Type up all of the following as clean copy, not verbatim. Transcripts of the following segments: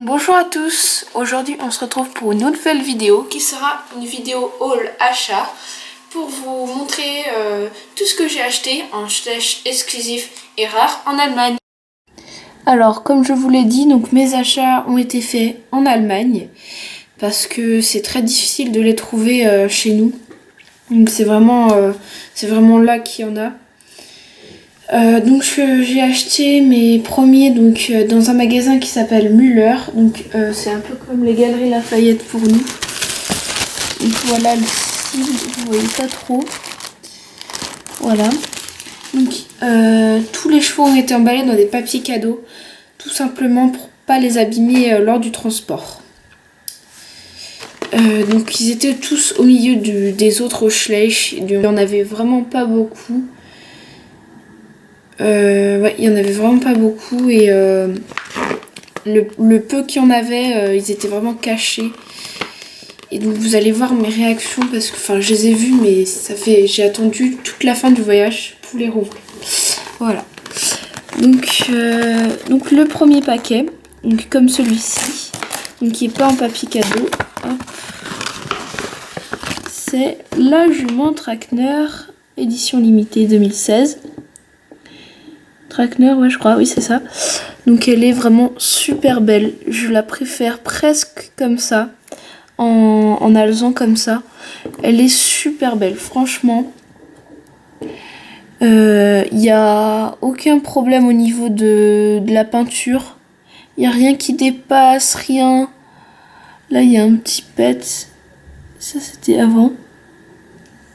Bonjour à tous, aujourd'hui on se retrouve pour une nouvelle vidéo qui sera une vidéo haul achat pour vous montrer tout ce que j'ai acheté en slash exclusif et rare en Allemagne. Alors comme je vous l'ai dit, donc mes achats ont été faits en Allemagne parce que c'est très difficile de les trouver chez nous. Donc c'est vraiment là qu'il y en a. Donc j'ai acheté mes premiers dans un magasin qui s'appelle Müller. Donc c'est un peu comme les Galeries Lafayette pour nous. Donc voilà le style, vous voyez pas trop. Voilà. Donc tous les chevaux ont été emballés dans des papiers cadeaux, tout simplement pour pas les abîmer lors du transport. Donc ils étaient tous au milieu des autres Schleich. Il n'y en avait vraiment pas beaucoup. Ouais, il y en avait vraiment pas beaucoup et le peu qu'il y en avait, ils étaient vraiment cachés. Et donc vous allez voir mes réactions parce que, enfin, je les ai vus, mais j'ai attendu toute la fin du voyage pour les rouvrir. Voilà. Donc le premier paquet, donc comme celui-ci, donc qui est pas en papier cadeau, c'est la jument Trakehner édition limitée 2016. Trakehner, ouais, je crois, oui, c'est ça. Donc elle est vraiment super belle. Je la préfère presque comme ça, en alezan comme ça. Elle est super belle, franchement. Il n'y a aucun problème au niveau de la peinture. Il n'y a rien qui dépasse, rien. Là, il y a un petit pet. Ça, c'était avant.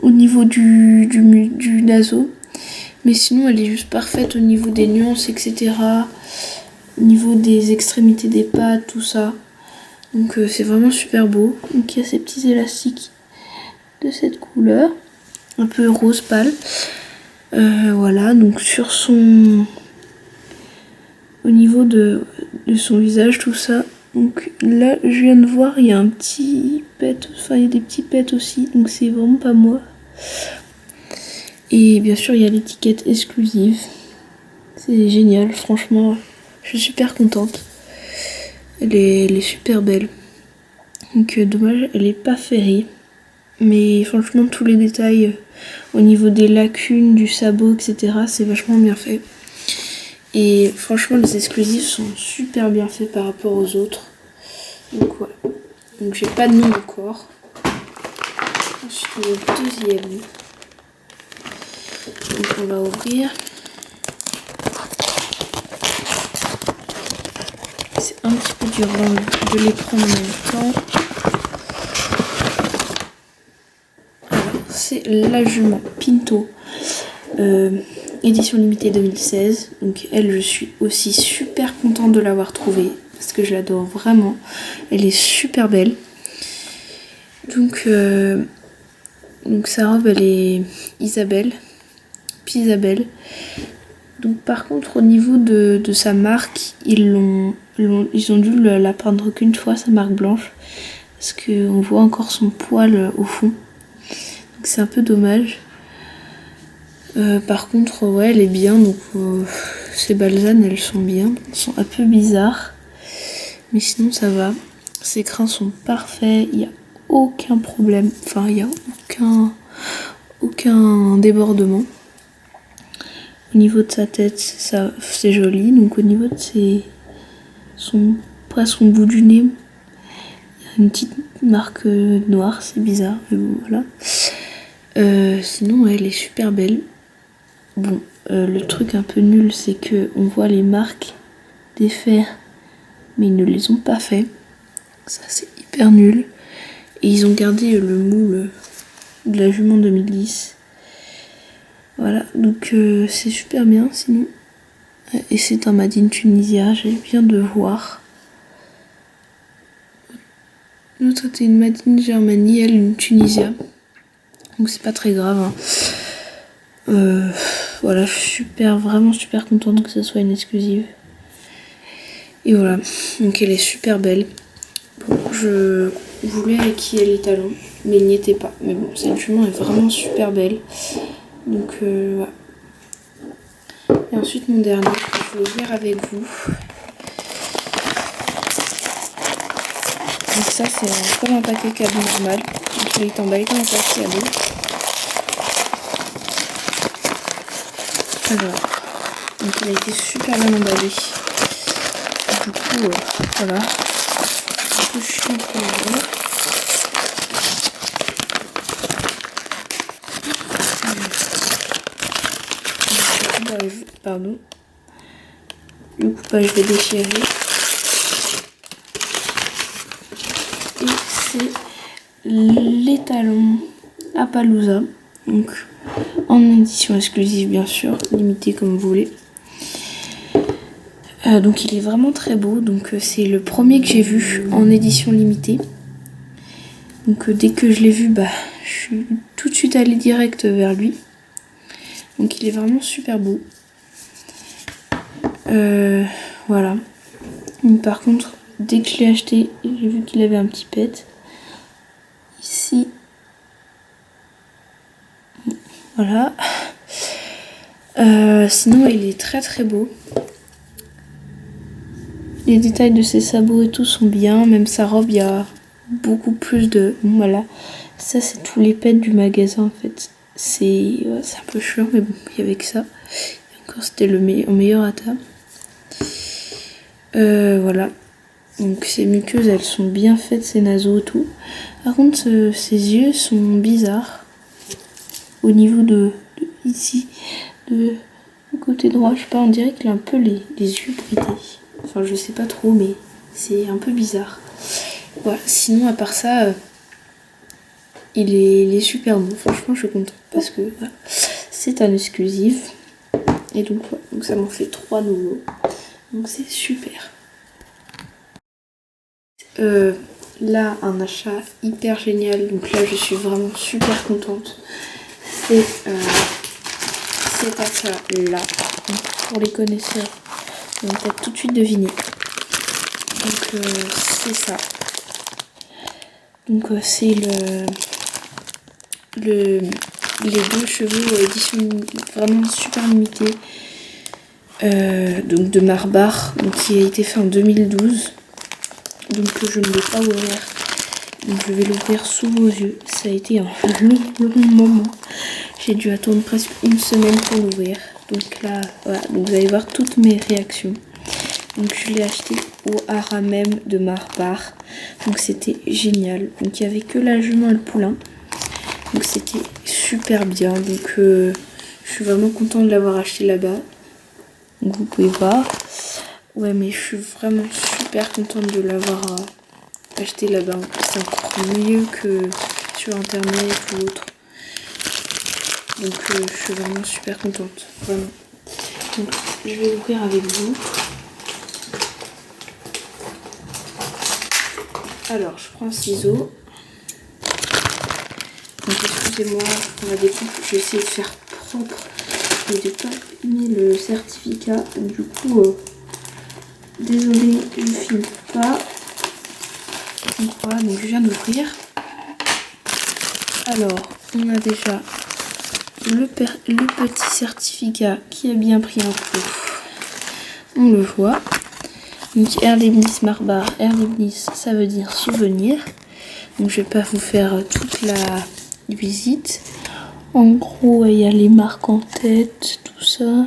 Au niveau du naso. Mais sinon, elle est juste parfaite au niveau des nuances, etc. Au niveau des extrémités des pattes, tout ça. Donc c'est vraiment super beau. Donc il y a ces petits élastiques de cette couleur. Un peu rose pâle. Voilà, donc sur son... Au niveau de son visage, tout ça. Donc là, je viens de voir, il y a un petit pet. Enfin, il y a des petits pets aussi. Donc c'est vraiment pas moi. Et bien sûr, il y a l'étiquette exclusive. C'est génial, franchement, je suis super contente. Elle est super belle. Donc dommage, elle est pas ferrée. Mais franchement, tous les détails au niveau des lacunes, du sabot, etc., c'est vachement bien fait. Et franchement, les exclusifs sont super bien faits par rapport aux autres. Donc voilà. Donc j'ai pas de nom encore. Ensuite, le deuxième. Donc on va ouvrir. C'est un petit peu dur de les prendre en même temps. Alors, c'est la jument Pinto, édition limitée 2016. Donc elle, je suis aussi super contente de l'avoir trouvée parce que je l'adore vraiment. Elle est super belle. Donc sa robe, elle est Isabelle. Isabelle. Donc par contre au niveau de sa marque, ils ont dû la peindre qu'une fois, sa marque blanche, parce qu'on voit encore son poil au fond. Donc c'est un peu dommage. Par contre ouais, elle est bien. Donc ces balsanes, elles sont bien. Elles sont un peu bizarres, mais sinon ça va. Ses crins sont parfaits, il n'y a aucun problème. Enfin, il n'y a aucun débordement. Au niveau de sa tête, c'est joli. Donc au niveau de presque son bout du nez, il y a une petite marque noire, c'est bizarre, mais bon, voilà. Sinon, elle est super belle. Bon, le truc un peu nul, c'est que on voit les marques des fers, mais ils ne les ont pas fait. Ça, c'est hyper nul. Et ils ont gardé le moule de la jument 2010. Voilà, donc c'est super bien sinon. Et c'est un Made in Tunisia, j'ai bien de voir. L'autre c'était une Made in Germany, elle une Tunisia. Donc c'est pas très grave. Hein. Voilà, je suis vraiment super contente que ce soit une exclusive. Et voilà, donc elle est super belle. Bon, je voulais acquérir les talons, mais il n'y était pas. Mais bon, cette jument est vraiment super belle. Donc voilà. Et ensuite mon dernier, je vais ouvrir avec vous. Donc ça c'est comme un paquet cadeau normal. Donc il est emballé comme un paquet cadeau. Alors, donc il a été super bien emballé. Du coup, voilà. Un peu chiant pour l'ouvrir. Pardon. Du coup, je vais déchirer. Et c'est l'étalon Appaloosa. Donc, en édition exclusive, bien sûr, limitée comme vous voulez. Donc, il est vraiment très beau. Donc, c'est le premier que j'ai vu en édition limitée. Donc, dès que je l'ai vu, je suis tout de suite allée direct vers lui. Donc, il est vraiment super beau. Voilà. Mais par contre, dès que je l'ai acheté, j'ai vu qu'il avait un petit pet. Ici. Voilà. Sinon, il est très très beau. Les détails de ses sabots et tout sont bien. Même sa robe, il y a beaucoup plus de... Bon, voilà. Ça, c'est tous les pets du magasin, en fait. C'est un peu chiant, mais bon, il y avait que ça. Et encore, c'était le meilleur à table. Voilà. Donc, ces muqueuses, elles sont bien faites, ces naseaux et tout. Par contre, ses yeux sont bizarres. Au niveau de ici, du côté droit, je sais pas, on dirait qu'il a un peu les yeux bridés. Enfin, je sais pas trop, mais c'est un peu bizarre. Voilà. Sinon, à part ça, il est super bon. Franchement, je suis contente parce que voilà, c'est un exclusif. Et donc, voilà. Donc ça m'en fait 3 nouveaux. Donc c'est super. Là, un achat hyper génial. Donc là, je suis vraiment super contente. C'est cet achat-là. Pour les connaisseurs, on va peut-être tout de suite deviner. Donc c'est ça. Donc c'est les 2 chevaux édition vraiment super limitée. Donc de Marbar, donc qui a été fait en 2012. Donc je ne vais pas ouvrir. Donc je vais l'ouvrir sous vos yeux. Ça a été un long moment. J'ai dû attendre presque une semaine pour l'ouvrir. Donc là, voilà. Donc vous allez voir toutes mes réactions. Donc je l'ai acheté au haras même de Marbar. Donc c'était génial. Donc il n'y avait que la jument et le poulain. Donc c'était super bien. Donc je suis vraiment contente de l'avoir acheté là-bas. Donc vous pouvez voir. Ouais, mais je suis vraiment super contente de l'avoir acheté là-bas. C'est encore mieux que sur internet ou autre. Donc je suis vraiment super contente. Vraiment. Donc je vais l'ouvrir avec vous. Alors je prends un ciseau. Donc excusez-moi pour la découpe, je vais essayer de faire propre et de pas mis le certificat. Donc, du coup, désolé, je ne filme pas. Donc voilà, donc je viens d'ouvrir. Alors, on a déjà le petit certificat qui a bien pris un coup. On le voit. Donc Erlebnis Marbar, Erlebnis ça veut dire souvenir. Donc je vais pas vous faire toute la visite. En gros il y a les marques en tête, tout ça.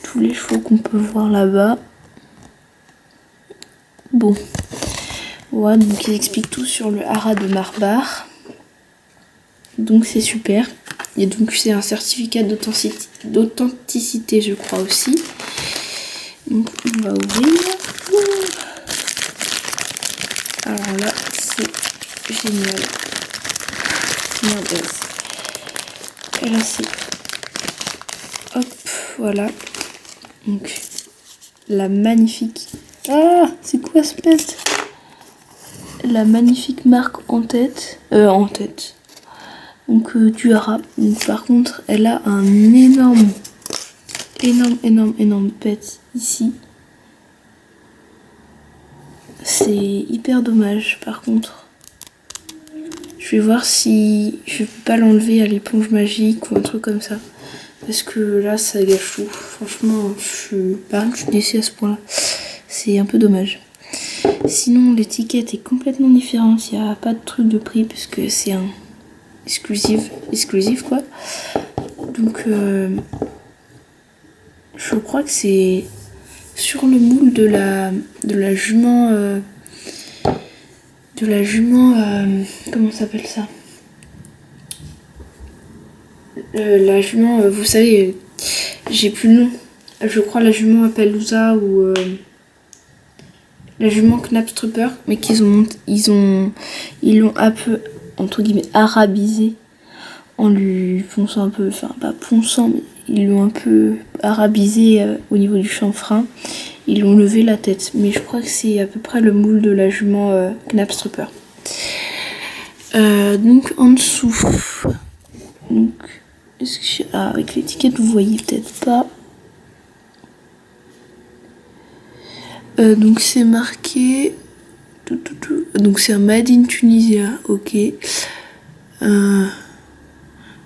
Tous les chevaux qu'on peut voir là-bas. Bon. Voilà, donc ils expliquent tout sur le haras de Marbar. Donc c'est super. Et donc c'est un certificat d'authenticité je crois aussi. Donc on va ouvrir. Alors là c'est génial. Merde. Et là c'est... Hop, voilà. Donc la magnifique... Ah, c'est quoi ce pet? La magnifique marque en tête. Donc du haras. Donc par contre elle a un énorme pet ici. C'est hyper dommage par contre. Je vais voir si je peux pas l'enlever à l'éponge magique ou un truc comme ça. Parce que là ça gâche tout. Franchement je suis déçue à ce point là. C'est un peu dommage. Sinon l'étiquette est complètement différente, il n'y a pas de truc de prix puisque c'est un exclusif quoi. Donc je crois que c'est sur le moule de la jument comment s'appelle ça, la jument, vous savez, j'ai plus le nom, je crois la jument Appaloosa ou la jument Knabstrupper, mais ils l'ont un peu entre guillemets arabisé en lui ponçant un peu, enfin pas ponçant, mais ils l'ont un peu arabisé au niveau du chanfrein. Ils l'ont levé la tête, mais je crois que c'est à peu près le moule de la jument Knabstrupper. Donc en dessous, donc est-ce que avec l'étiquette vous voyez peut-être pas. Donc c'est marqué, donc c'est un Made in Tunisia, ok.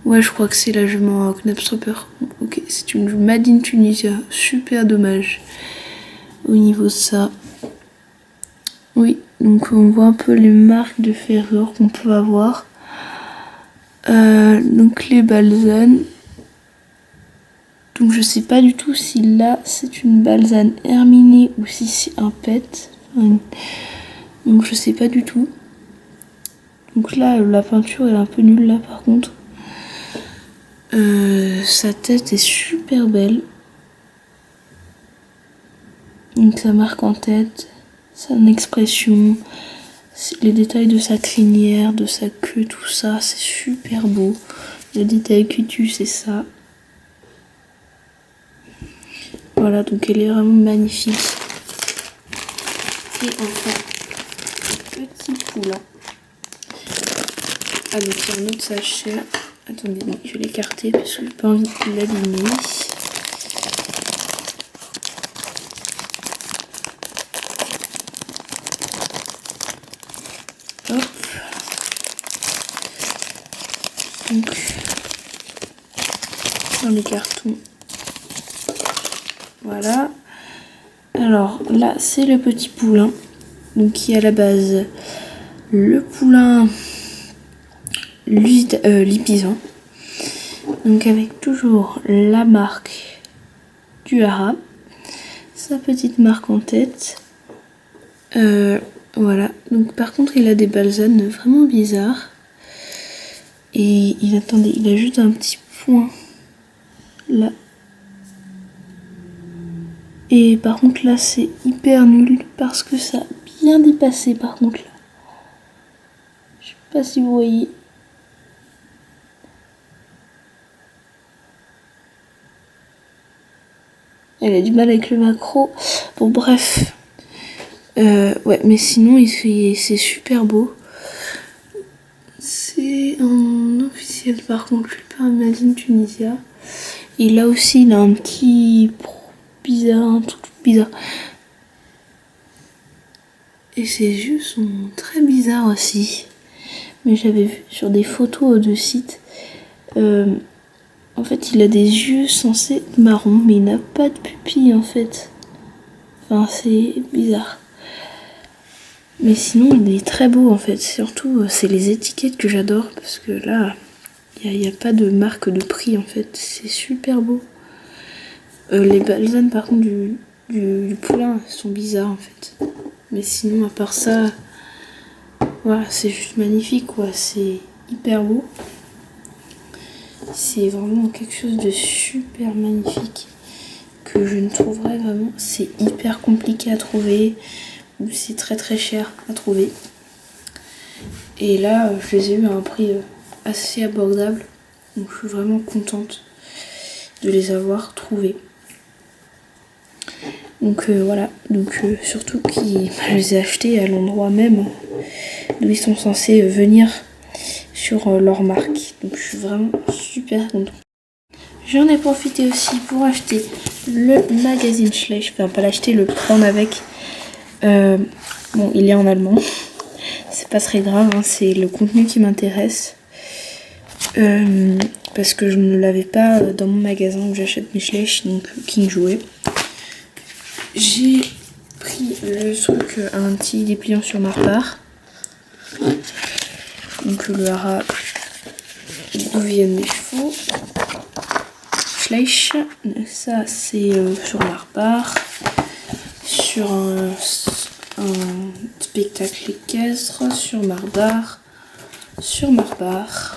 Ouais, je crois que c'est la jument Knabstrupper. Ok, c'est une Made in Tunisia, super dommage au niveau de ça. Oui, donc on voit un peu les marques de ferrure qu'on peut avoir. Donc les balsanes. Donc je sais pas du tout si là c'est une balsane herminée ou si c'est un pet. Donc je sais pas du tout. Donc là la peinture est un peu nulle là par contre. Sa tête est super belle. Donc sa marque en tête, son expression, les détails de sa crinière, de sa queue, tout ça, c'est super beau. Le détail cutus, c'est ça. Voilà, donc elle est vraiment magnifique. Et enfin, petit poulain. Ah, donc il y a un autre sachet. Attendez, je vais l'écarter parce que j'ai pas envie de l'abîmer. Hop. Donc, dans les cartons. Voilà. Alors là, c'est le petit poulain. Donc qui est à la base le poulain lipizzant. Donc avec toujours la marque du haras, sa petite marque en tête. Voilà. Donc par contre il a des balsanes vraiment bizarres. Et il a juste un petit point là. Et par contre là c'est hyper nul parce que ça a bien dépassé par contre là. Je sais pas si vous voyez. Elle a du mal avec le macro. Bon bref. Ouais, mais sinon c'est super beau. C'est en officiel par contre, je suis pas un Made in Tunisia. Et là aussi il a un petit bizarre, un truc bizarre. Et ses yeux sont très bizarres aussi. Mais j'avais vu sur des photos de site. En fait, il a des yeux censés être marrons, mais il n'a pas de pupille en fait. Enfin, c'est bizarre. Mais sinon, il est très beau en fait. Surtout, c'est les étiquettes que j'adore parce que là, il n'y a pas de marque de prix en fait. C'est super beau. Les balsanes par contre du poulain sont bizarres en fait. Mais sinon, à part ça, voilà, c'est juste magnifique quoi. C'est hyper beau. C'est vraiment quelque chose de super magnifique que je ne trouverais vraiment. C'est hyper compliqué à trouver ou c'est très très cher à trouver. Et là, je les ai eu à un prix assez abordable. Donc je suis vraiment contente de les avoir trouvés. Donc voilà, donc surtout que je les ai achetés à l'endroit même d'où ils sont censés venir sur leur marque. Donc je suis vraiment super contente. J'en ai profité aussi pour acheter le magazine Schleich. Enfin pas l'acheter, le prendre avec. Bon, il est en allemand. C'est pas très grave, hein, c'est le contenu qui m'intéresse. Parce que je ne l'avais pas dans mon magasin où j'achète mes Schleich, donc King Jouet. J'ai pris le truc, un petit dépliant sur Marbach. Donc le haras d'où viennent mes chevaux. Schleich, ça c'est sur Marbach. Sur un spectacle équestre, sur Marbach. Sur Marbach.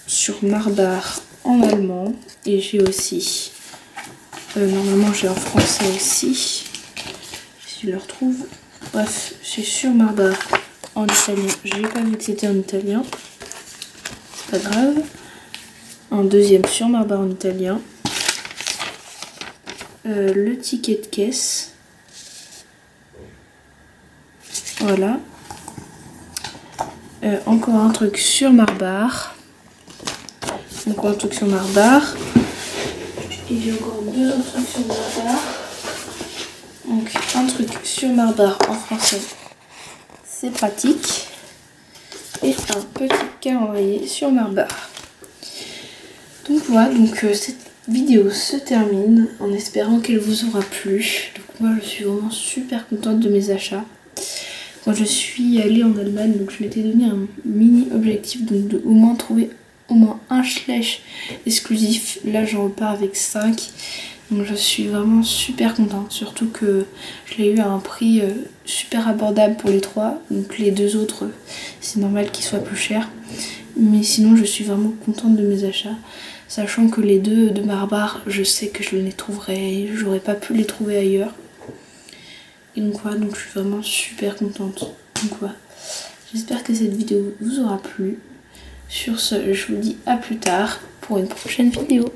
Sur Marbach en allemand. Et j'ai aussi, normalement j'ai en français aussi, si je le retrouve. Bref, j'ai sur Marbach en italien. J'ai pas vu que c'était en italien. C'est pas grave. En deuxième sur Marbach en italien. Le ticket de caisse. Voilà. Encore un truc sur Marbach. Encore un truc sur Marbach. Et j'ai encore deux autres trucs sur Marbach. Donc un truc sur Marbach en français. C'est pratique. Et un petit calendrier sur Marbach. Donc voilà, cette vidéo se termine en espérant qu'elle vous aura plu. Donc moi je suis vraiment super contente de mes achats. Quand je suis allée en Allemagne, donc je m'étais donné un mini objectif donc de au moins trouver au moins un Schleich exclusif. Là j'en repars avec 5. Donc je suis vraiment super contente, surtout que je l'ai eu à un prix super abordable pour les 3. Donc les 2 autres, c'est normal qu'ils soient plus chers. Mais sinon je suis vraiment contente de mes achats. Sachant que les 2 de Marbach, je sais que je les trouverai, j'aurais pas pu les trouver ailleurs. Et donc voilà, donc je suis vraiment super contente. Donc voilà, j'espère que cette vidéo vous aura plu. Sur ce, je vous dis à plus tard pour une prochaine vidéo.